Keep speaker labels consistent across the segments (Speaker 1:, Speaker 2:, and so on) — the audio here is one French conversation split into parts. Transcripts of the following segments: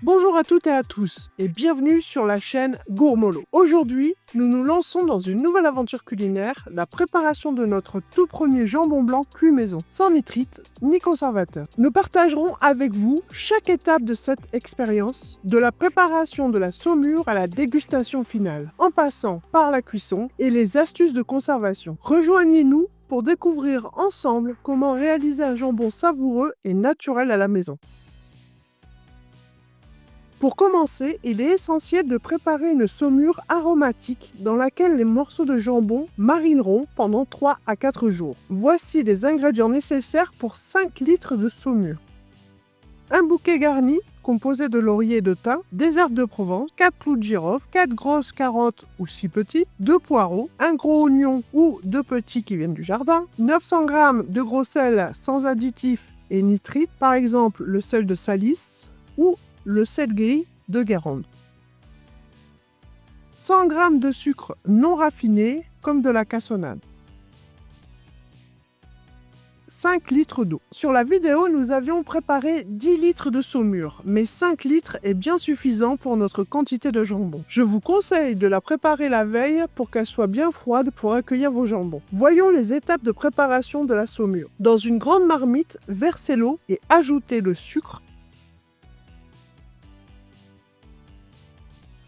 Speaker 1: Bonjour à toutes et à tous et bienvenue sur la chaîne Gourmolo. Aujourd'hui, nous nous lançons dans une nouvelle aventure culinaire, la préparation de notre tout premier jambon blanc cuit maison, sans nitrite ni conservateur. Nous partagerons avec vous chaque étape de cette expérience, de la préparation de la saumure à la dégustation finale, en passant par la cuisson et les astuces de conservation. Rejoignez-nous pour découvrir ensemble comment réaliser un jambon savoureux et naturel à la maison. Pour commencer, il est essentiel de préparer une saumure aromatique dans laquelle les morceaux de jambon marineront pendant 3 à 4 jours. Voici les ingrédients nécessaires pour 5 litres de saumure. Un bouquet garni composé de laurier et de thym, des herbes de Provence, 4 clous de girofle, 4 grosses carottes ou 6 petites, 2 poireaux, un gros oignon ou 2 petits qui viennent du jardin, 900 g de gros sel sans additifs et nitrite, par exemple le sel de Salis ou le sel gris de Guérande. 100 g de sucre non raffiné comme de la cassonade. 5 litres d'eau. Sur la vidéo, nous avions préparé 10 litres de saumure, mais 5 litres est bien suffisant pour notre quantité de jambon. Je vous conseille de la préparer la veille pour qu'elle soit bien froide pour accueillir vos jambons. Voyons les étapes de préparation de la saumure. Dans une grande marmite, versez l'eau et ajoutez le sucre,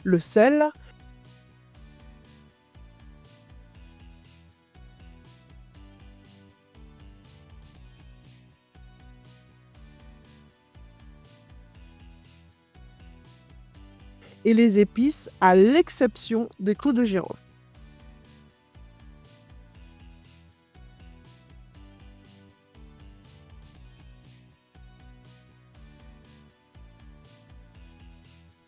Speaker 1: le sel, et les épices à l'exception des clous de girofle.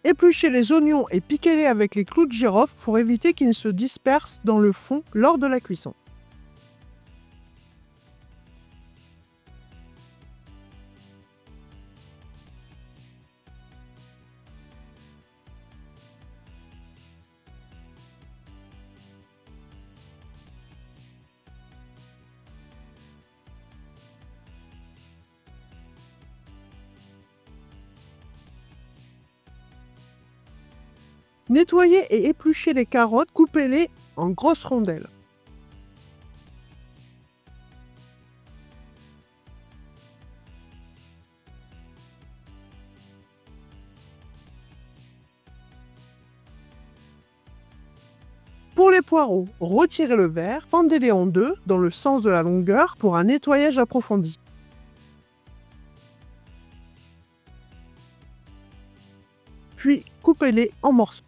Speaker 1: Épluchez les oignons et piquez-les avec les clous de girofle pour éviter qu'ils ne se dispersent dans le fond lors de la cuisson. Nettoyez et épluchez les carottes, coupez-les en grosses rondelles. Pour les poireaux, retirez le verre, fendez-les en deux dans le sens de la longueur pour un nettoyage approfondi. Puis coupez-les en morceaux.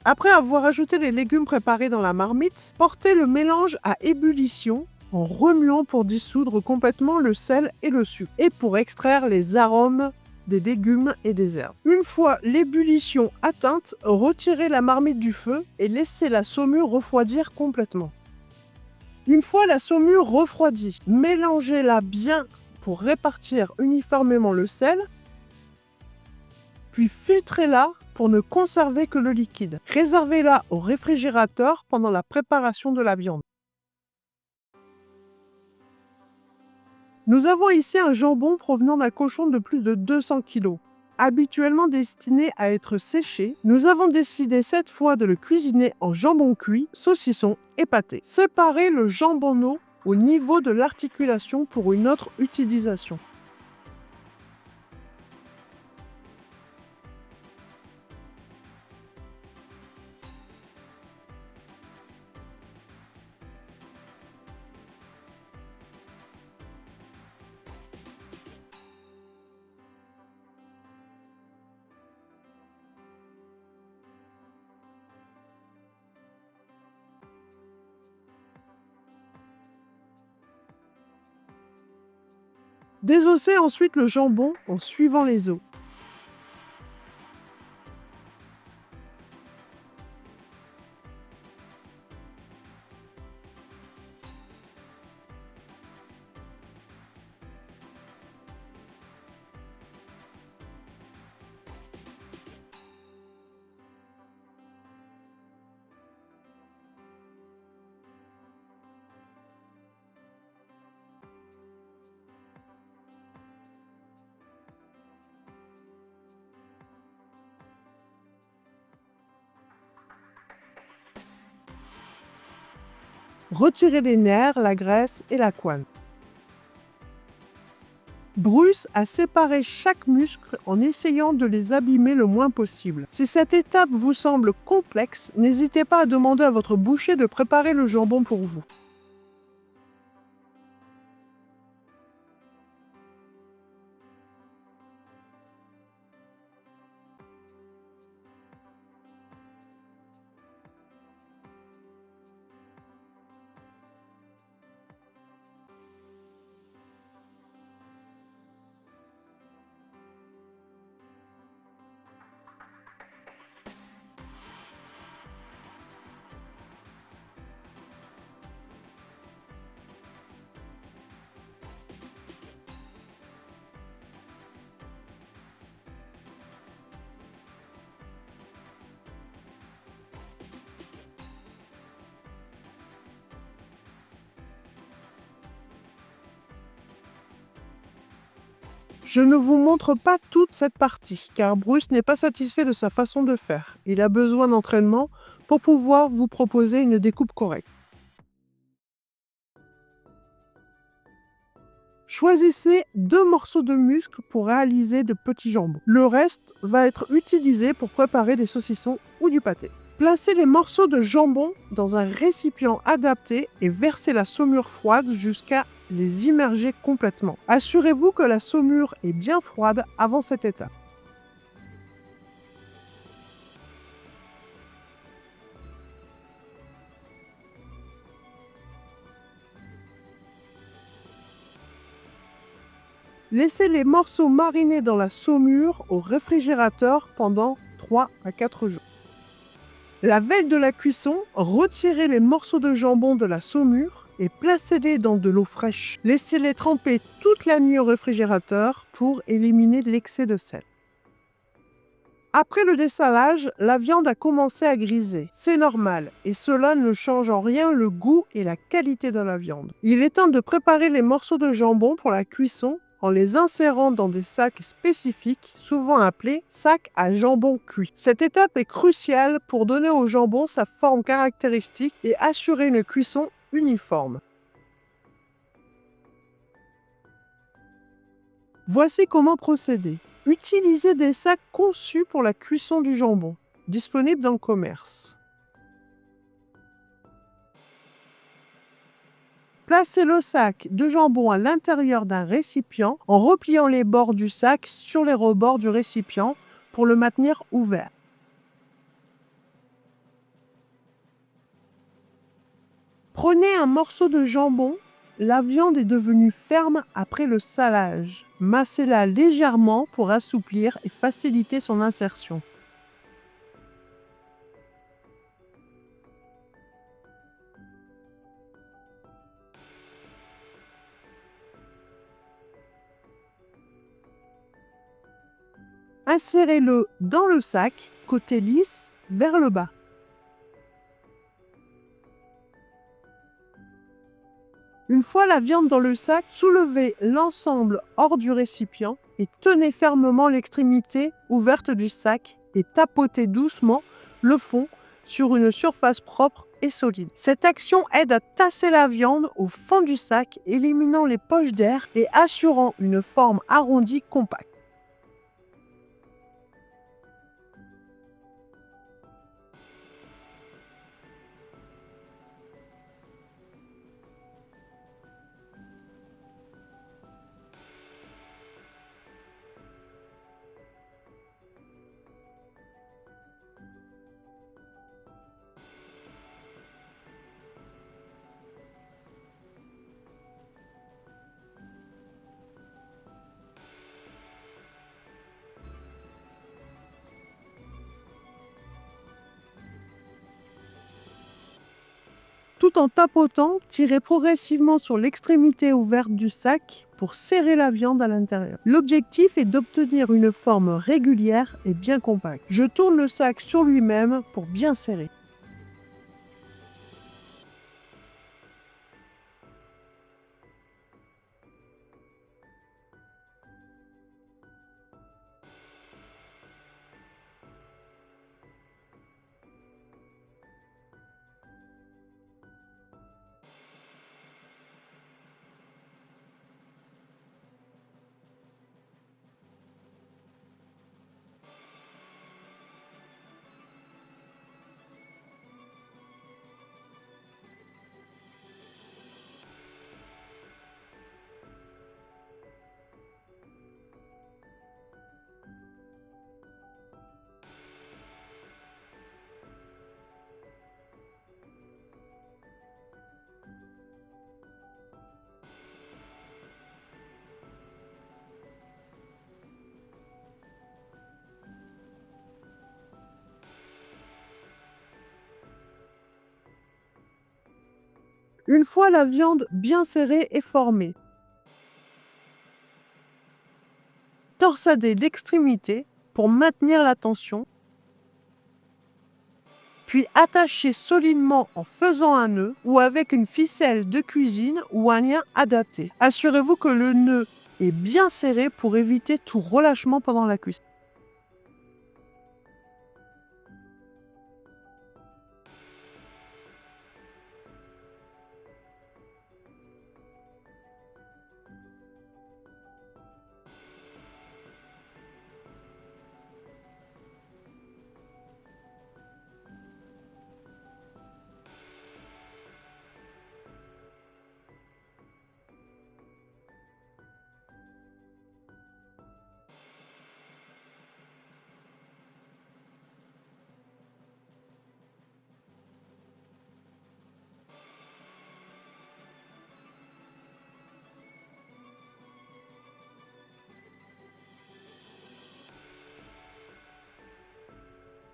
Speaker 1: Après avoir ajouté les légumes préparés dans la marmite, portez le mélange à ébullition en remuant pour dissoudre complètement le sel et le sucre et pour extraire les arômes des légumes et des herbes. Une fois l'ébullition atteinte, retirez la marmite du feu et laissez la saumure refroidir complètement. Une fois la saumure refroidie, mélangez-la bien pour répartir uniformément le sel, puis filtrez-la pour ne conserver que le liquide. Réservez-la au réfrigérateur pendant la préparation de la viande. Nous avons ici un jambon provenant d'un cochon de plus de 200 kg. Habituellement destiné à être séché, nous avons décidé cette fois de le cuisiner en jambon cuit, saucisson et pâté. Séparez le jambonneau au niveau de l'articulation pour une autre utilisation. Désossez ensuite le jambon en suivant les os. Retirez les nerfs, la graisse et la couenne. Bruce a séparé chaque muscle en essayant de les abîmer le moins possible. Si cette étape vous semble complexe, n'hésitez pas à demander à votre boucher de préparer le jambon pour vous. Je ne vous montre pas toute cette partie, car Bruce n'est pas satisfait de sa façon de faire. Il a besoin d'entraînement pour pouvoir vous proposer une découpe correcte. Choisissez 2 morceaux de muscle pour réaliser de petits jambons. Le reste va être utilisé pour préparer des saucissons ou du pâté. Placez les morceaux de jambon dans un récipient adapté et versez la saumure froide jusqu'à les immerger complètement. Assurez-vous que la saumure est bien froide avant cette étape. Laissez les morceaux mariner dans la saumure au réfrigérateur pendant 3 à 4 jours. La veille de la cuisson, retirez les morceaux de jambon de la saumure et placez-les dans de l'eau fraîche. Laissez-les tremper toute la nuit au réfrigérateur pour éliminer l'excès de sel. Après le dessalage, la viande a commencé à griser. C'est normal et cela ne change en rien le goût et la qualité de la viande. Il est temps de préparer les morceaux de jambon pour la cuisson en les insérant dans des sacs spécifiques, souvent appelés sacs à jambon cuit. Cette étape est cruciale pour donner au jambon sa forme caractéristique et assurer une cuisson uniforme. Voici comment procéder. Utilisez des sacs conçus pour la cuisson du jambon, disponibles dans le commerce. Placez le sac de jambon à l'intérieur d'un récipient en repliant les bords du sac sur les rebords du récipient pour le maintenir ouvert. Prenez un morceau de jambon. La viande est devenue ferme après le salage. Massez-la légèrement pour assouplir et faciliter son insertion. Insérez-le dans le sac, côté lisse, vers le bas. Une fois la viande dans le sac, soulevez l'ensemble hors du récipient et tenez fermement l'extrémité ouverte du sac et tapotez doucement le fond sur une surface propre et solide. Cette action aide à tasser la viande au fond du sac, éliminant les poches d'air et assurant une forme arrondie compacte. Tout en tapotant, tirez progressivement sur l'extrémité ouverte du sac pour serrer la viande à l'intérieur. L'objectif est d'obtenir une forme régulière et bien compacte. Je tourne le sac sur lui-même pour bien serrer. Une fois la viande bien serrée et formée, torsadez l'extrémité pour maintenir la tension, puis attachez solidement en faisant un nœud ou avec une ficelle de cuisine ou un lien adapté. Assurez-vous que le nœud est bien serré pour éviter tout relâchement pendant la cuisson.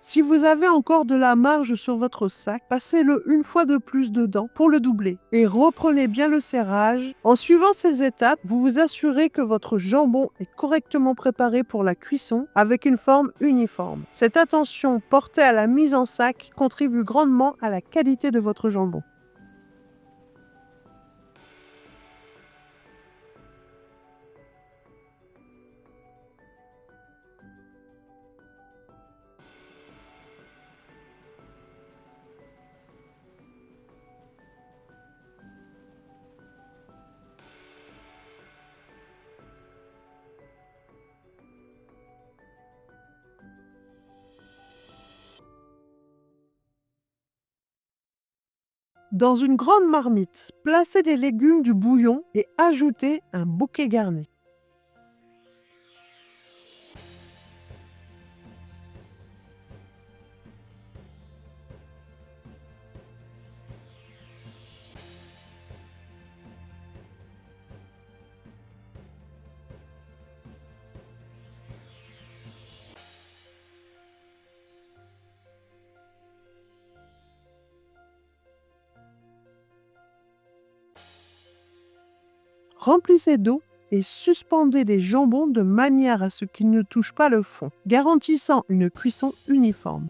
Speaker 1: Si vous avez encore de la marge sur votre sac, passez-le une fois de plus dedans pour le doubler et reprenez bien le serrage. En suivant ces étapes, vous vous assurez que votre jambon est correctement préparé pour la cuisson avec une forme uniforme. Cette attention portée à la mise en sac contribue grandement à la qualité de votre jambon. Dans une grande marmite, placez les légumes du bouillon et ajoutez un bouquet garni. Remplissez d'eau et suspendez les jambons de manière à ce qu'ils ne touchent pas le fond, garantissant une cuisson uniforme.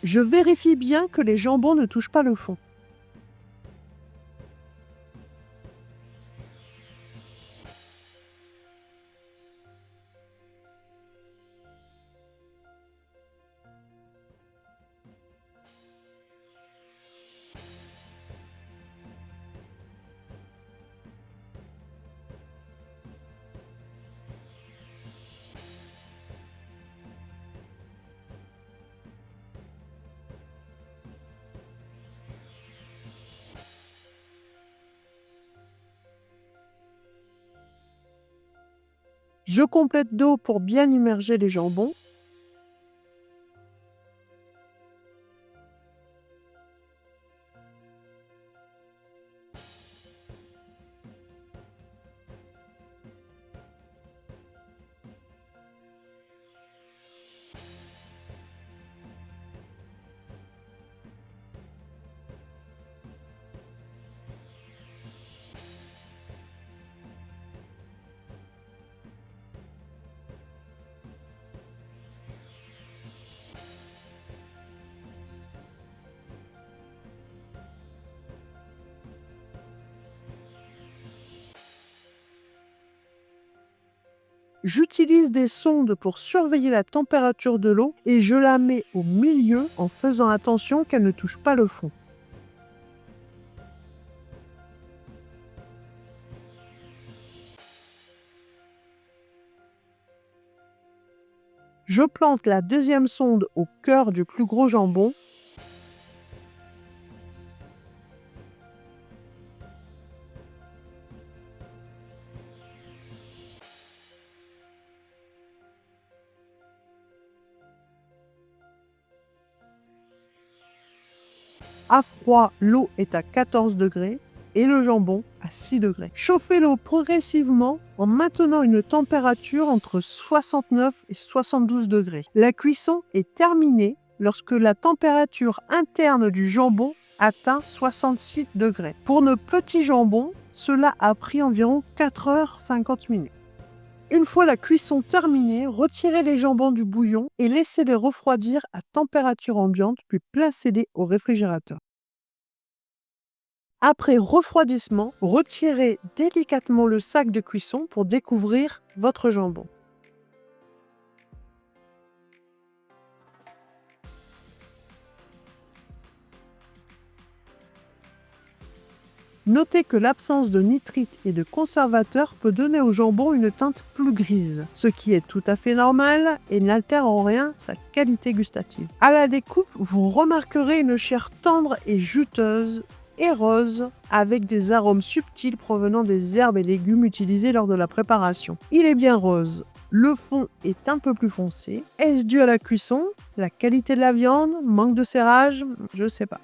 Speaker 1: Je vérifie bien que les jambons ne touchent pas le fond. Je complète d'eau pour bien immerger les jambons. J'utilise des sondes pour surveiller la température de l'eau et je la mets au milieu en faisant attention qu'elle ne touche pas le fond. Je plante la deuxième sonde au cœur du plus gros jambon. À froid, l'eau est à 14 degrés et le jambon à 6 degrés. Chauffez l'eau progressivement en maintenant une température entre 69 et 72 degrés. La cuisson est terminée lorsque la température interne du jambon atteint 66 degrés. Pour nos petits jambons, cela a pris environ 4h50 minutes. Une fois la cuisson terminée, retirez les jambons du bouillon et laissez-les refroidir à température ambiante, puis placez-les au réfrigérateur. Après refroidissement, retirez délicatement le sac de cuisson pour découvrir votre jambon. Notez que l'absence de nitrite et de conservateur peut donner au jambon une teinte plus grise, ce qui est tout à fait normal et n'altère en rien sa qualité gustative. À la découpe, vous remarquerez une chair tendre et juteuse et rose avec des arômes subtils provenant des herbes et légumes utilisés lors de la préparation. Il est bien rose. Le fond est un peu plus foncé. Est-ce dû à la cuisson, la qualité de la viande, manque de serrage? Je sais pas.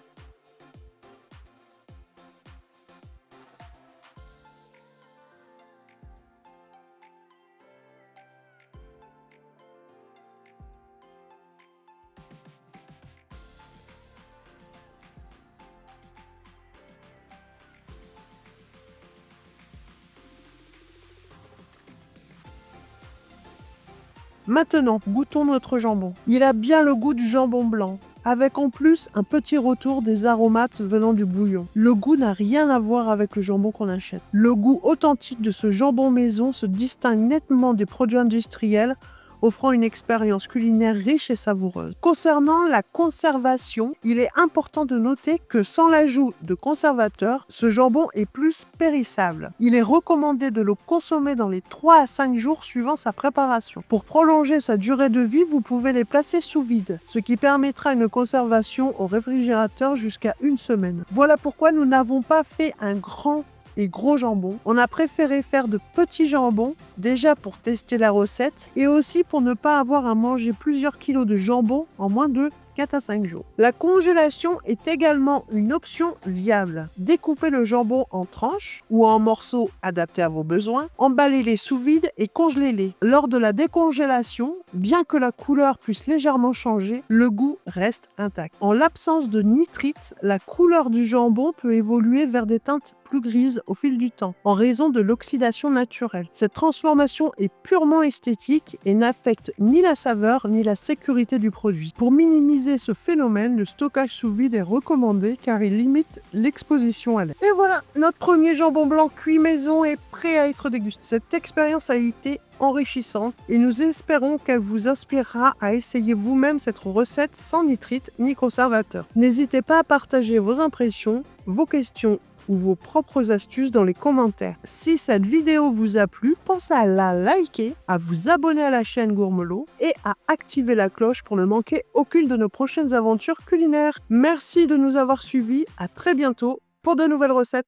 Speaker 1: Maintenant, goûtons notre jambon. Il a bien le goût du jambon blanc, avec en plus un petit retour des aromates venant du bouillon. Le goût n'a rien à voir avec le jambon qu'on achète. Le goût authentique de ce jambon maison se distingue nettement des produits industriels, offrant une expérience culinaire riche et savoureuse. Concernant la conservation, il est important de noter que sans l'ajout de conservateurs, ce jambon est plus périssable. Il est recommandé de le consommer dans les 3 à 5 jours suivant sa préparation. Pour prolonger sa durée de vie, vous pouvez les placer sous vide, ce qui permettra une conservation au réfrigérateur jusqu'à 1 semaine. Voilà pourquoi nous n'avons pas fait un grand et gros jambons. On a préféré faire de petits jambons, déjà pour tester la recette, et aussi pour ne pas avoir à manger plusieurs kilos de jambon en moins de 4 à 5 jours. La congélation est également une option viable. Découpez le jambon en tranches ou en morceaux adaptés à vos besoins, emballez-les sous vide et congelez-les. Lors de la décongélation, bien que la couleur puisse légèrement changer, le goût reste intact. En l'absence de nitrite, la couleur du jambon peut évoluer vers des teintes plus grises au fil du temps, en raison de l'oxydation naturelle. Cette transformation est purement esthétique et n'affecte ni la saveur ni la sécurité du produit. Pour minimiser ce phénomène, le stockage sous vide est recommandé car il limite l'exposition à l'air. Et voilà, notre premier jambon blanc cuit maison est prêt à être dégusté. Cette expérience a été enrichissante et nous espérons qu'elle vous inspirera à essayer vous-même cette recette sans nitrite ni conservateur. N'hésitez pas à partager vos impressions, vos questions ou vos propres astuces dans les commentaires. Si cette vidéo vous a plu, pensez à la liker, à vous abonner à la chaîne Gourmelot et à activer la cloche pour ne manquer aucune de nos prochaines aventures culinaires. Merci de nous avoir suivis, à très bientôt pour de nouvelles recettes.